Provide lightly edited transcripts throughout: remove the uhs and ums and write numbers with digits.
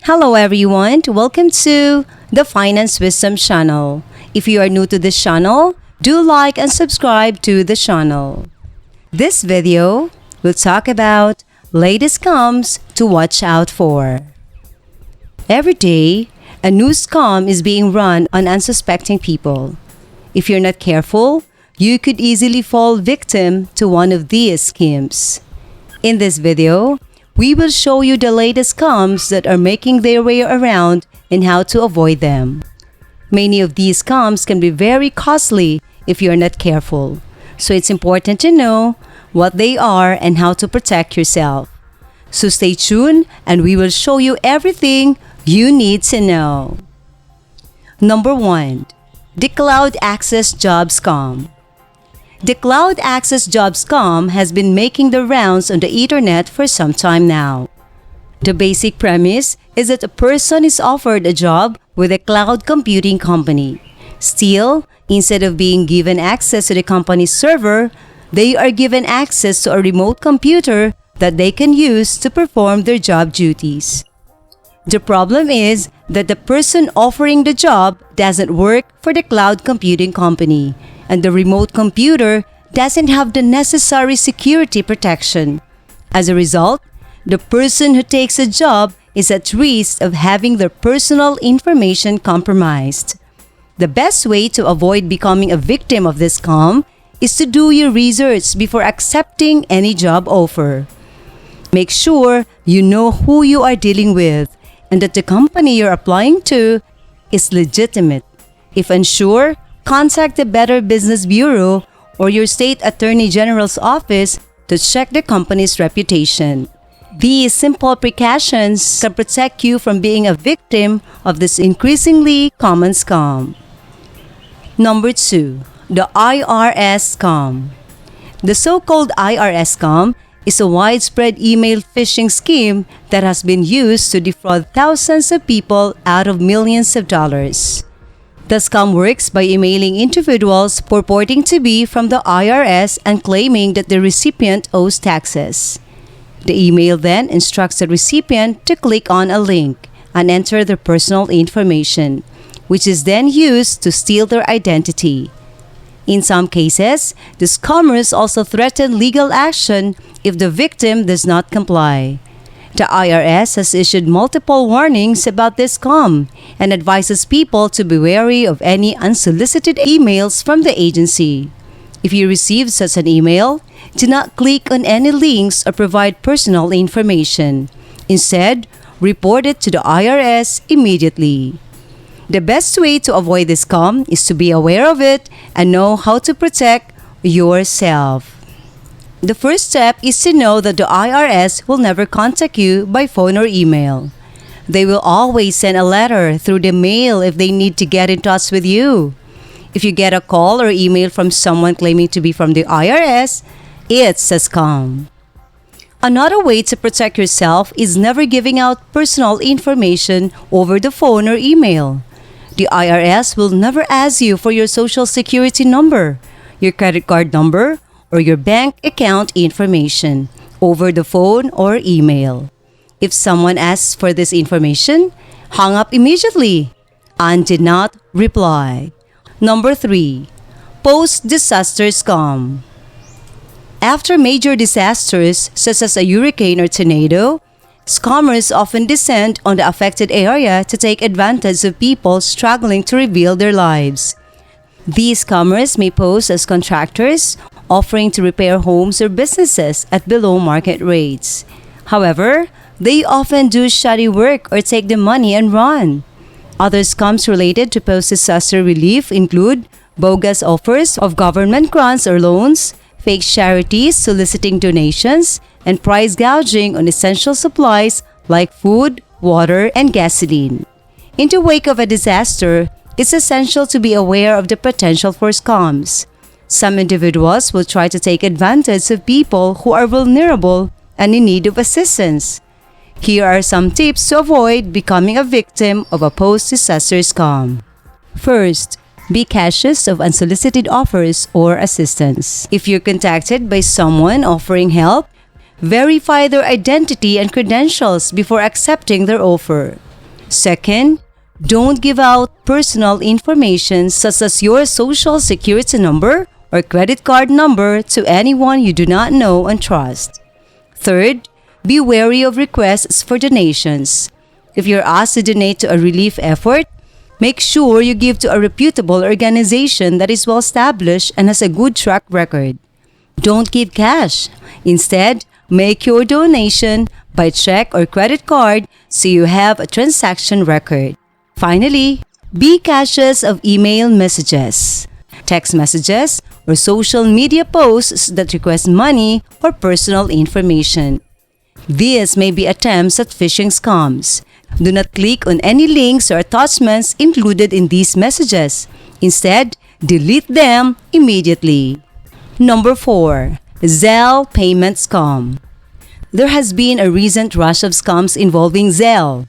Hello everyone, welcome to the Finance Wisdom channel. If you are new to this channel, do like and subscribe to the channel. This video will talk about latest scams to watch out for. Every day, a new scam is being run on unsuspecting people. If you're not careful, you could easily fall victim to one of these schemes. In this video, we will show you the latest scams that are making their way around and how to avoid them. Many of these scams can be very costly if you're not careful, so it's important to know what they are and how to protect yourself. So stay tuned and we will show you everything you need to know. Number 1. The Cloud Access Job Scam. The Cloud Access Job Scam has been making the rounds on the internet for some time now. The basic premise is that a person is offered a job with a cloud computing company. Still, instead of being given access to the company's server, they are given access to a remote computer that they can use to perform their job duties. The problem is that the person offering the job doesn't work for the cloud computing company, and the remote computer doesn't have the necessary security protection. As a result, the person who takes a job is at risk of having their personal information compromised. The best way to avoid becoming a victim of this scam is to do your research before accepting any job offer. Make sure you know who you are dealing with and that the company you're applying to is legitimate. If unsure, contact the Better Business Bureau or your state attorney general's office to check the company's reputation. These simple precautions can protect you from being a victim of this increasingly common scam. Number 2. The IRS scam. The so-called IRS scam is a widespread email phishing scheme that has been used to defraud thousands of people out of millions of dollars. The scam works by emailing individuals purporting to be from the IRS and claiming that the recipient owes taxes. The email then instructs the recipient to click on a link and enter their personal information, which is then used to steal their identity. In some cases, the scammers also threaten legal action if the victim does not comply. The IRS has issued multiple warnings about this scam and advises people to be wary of any unsolicited emails from the agency. If you receive such an email, do not click on any links or provide personal information. Instead, report it to the IRS immediately. The best way to avoid this scam is to be aware of it and know how to protect yourself. The first step is to know that the IRS will never contact you by phone or email. They will always send a letter through the mail if they need to get in touch with you. If you get a call or email from someone claiming to be from the IRS, it's a scam. Another way to protect yourself is never giving out personal information over the phone or email. The IRS will never ask you for your social security number, your credit card number, or your bank account information over the phone or email. If someone asks for this information, hang up immediately and do not reply. Number 3. Post-disaster scam. After major disasters such as a hurricane or tornado, scammers often descend on the affected area to take advantage of people struggling to rebuild their lives. These scammers may pose as contractors, offering to repair homes or businesses at below market rates. However, they often do shoddy work or take the money and run. Other scams related to post-disaster relief include bogus offers of government grants or loans, fake charities soliciting donations, and price gouging on essential supplies like food, water, and gasoline. In the wake of a disaster, it's essential to be aware of the potential for scams. Some individuals will try to take advantage of people who are vulnerable and in need of assistance. Here are some tips to avoid becoming a victim of a post-disaster scam. First, be cautious of unsolicited offers or assistance. If you're contacted by someone offering help, verify their identity and credentials before accepting their offer. Second, don't give out personal information such as your social security number or credit card number to anyone you do not know and trust. Third, be wary of requests for donations. If you're asked to donate to a relief effort, make sure you give to a reputable organization that is well established and has a good track record. Don't give cash. Instead, make your donation by check or credit card so you have a transaction record. Finally, be cautious of email messages, text messages, or social media posts that request money or personal information. These may be attempts at phishing scams. Do not click on any links or attachments included in these messages. Instead, delete them immediately. Number 4. Zelle Payment Scam. There has been a recent rush of scams involving Zelle,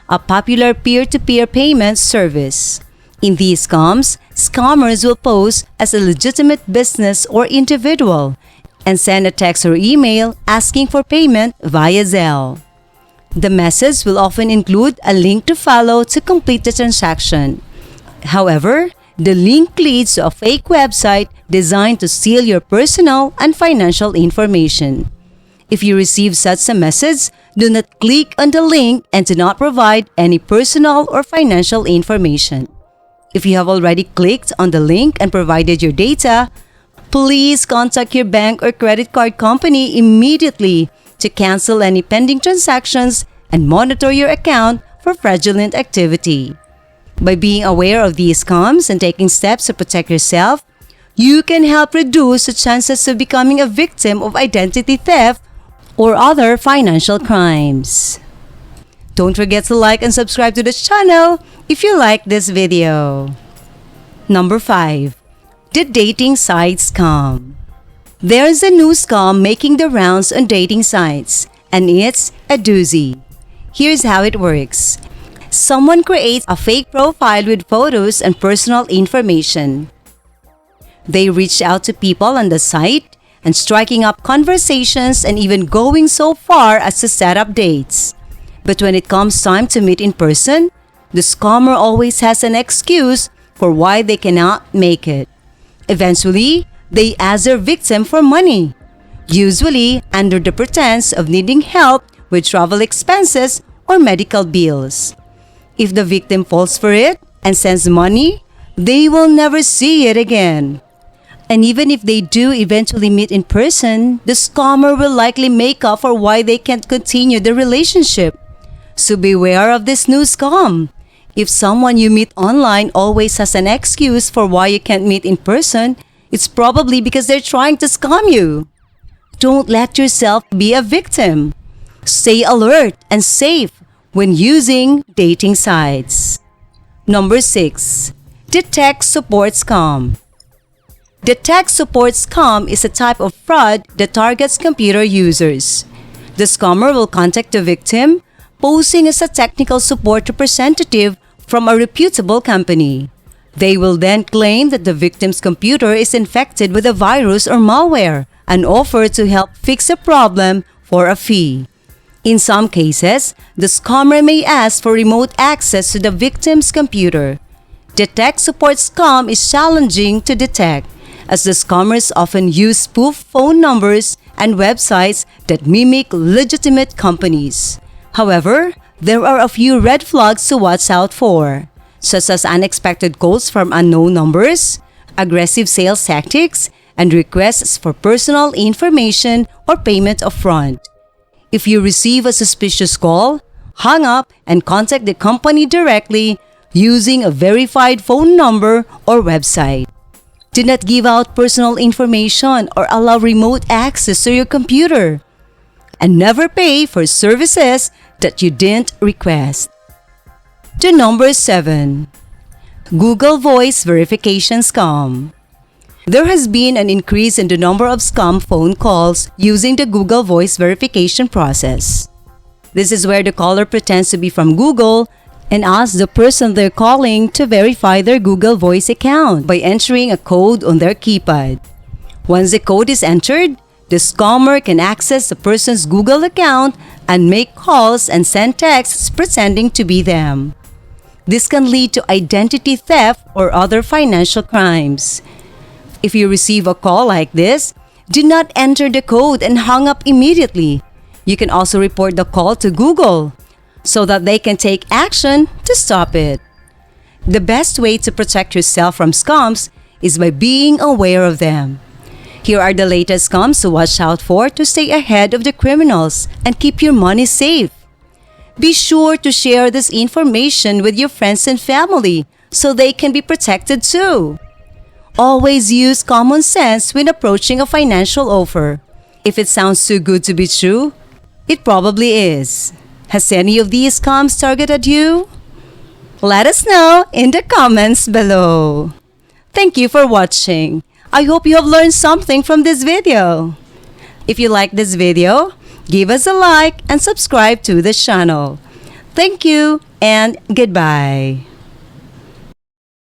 a popular peer-to-peer payment service. In these scams, scammers will pose as a legitimate business or individual and send a text or email asking for payment via Zelle. The message will often include a link to follow to complete the transaction. However, the link leads to a fake website designed to steal your personal and financial information. If you receive such a message, do not click on the link and do not provide any personal or financial information. If you have already clicked on the link and provided your data, please contact your bank or credit card company immediately to cancel any pending transactions and monitor your account for fraudulent activity. By being aware of these scams and taking steps to protect yourself, you can help reduce the chances of becoming a victim of identity theft or other financial crimes. Don't forget to like and subscribe to this channel if you like this video. Number 5. The dating site scam. There's a new scam making the rounds on dating sites, and it's a doozy. Here's how it works. Someone creates a fake profile with photos and personal information. They reach out to people on the site and striking up conversations and even going so far as to set up dates. But when it comes time to meet in person, the scammer always has an excuse for why they cannot make it. Eventually, they ask their victim for money, usually under the pretense of needing help with travel expenses or medical bills. If the victim falls for it and sends money, they will never see it again. And even if they do eventually meet in person, the scammer will likely make up for why they can't continue the relationship. So beware of this new scam. If someone you meet online always has an excuse for why you can't meet in person, it's probably because they're trying to scam you. Don't let yourself be a victim. Stay alert and safe when using dating sites. Number 6. The tech support scam. The tech support scam is a type of fraud that targets computer users. The scammer will contact the victim, posing as a technical support representative from a reputable company. They will then claim that the victim's computer is infected with a virus or malware and offer to help fix a problem for a fee. In some cases, the scammer may ask for remote access to the victim's computer. The tech support scam is challenging to detect, as the scammers often use spoof phone numbers and websites that mimic legitimate companies. However, there are a few red flags to watch out for, such as unexpected calls from unknown numbers, aggressive sales tactics, and requests for personal information or payment upfront. If you receive a suspicious call, hang up and contact the company directly using a verified phone number or website. Do not give out personal information or allow remote access to your computer. And never pay for services that you didn't request. To number 7. Google Voice Verification Scam. There has been an increase in the number of scam phone calls using the Google Voice verification process. This is where the caller pretends to be from Google and asks the person they're calling to verify their Google Voice account by entering a code on their keypad. Once the code is entered, The scammer can access a person's Google account and make calls and send texts pretending to be them. This can lead to identity theft or other financial crimes. If you receive a call like this, do not enter the code and hang up immediately. You can also report the call to Google so that they can take action to stop it. The best way to protect yourself from scams is by being aware of them. Here are the latest scams to watch out for to stay ahead of the criminals and keep your money safe. Be sure to share this information with your friends and family so they can be protected too. Always use common sense when approaching a financial offer. If it sounds too good to be true, it probably is. Has any of these scams targeted you? Let us know in the comments below. Thank you for watching. I hope you have learned something from this video. If you like this video, give us a like and subscribe to the channel. Thank you and goodbye.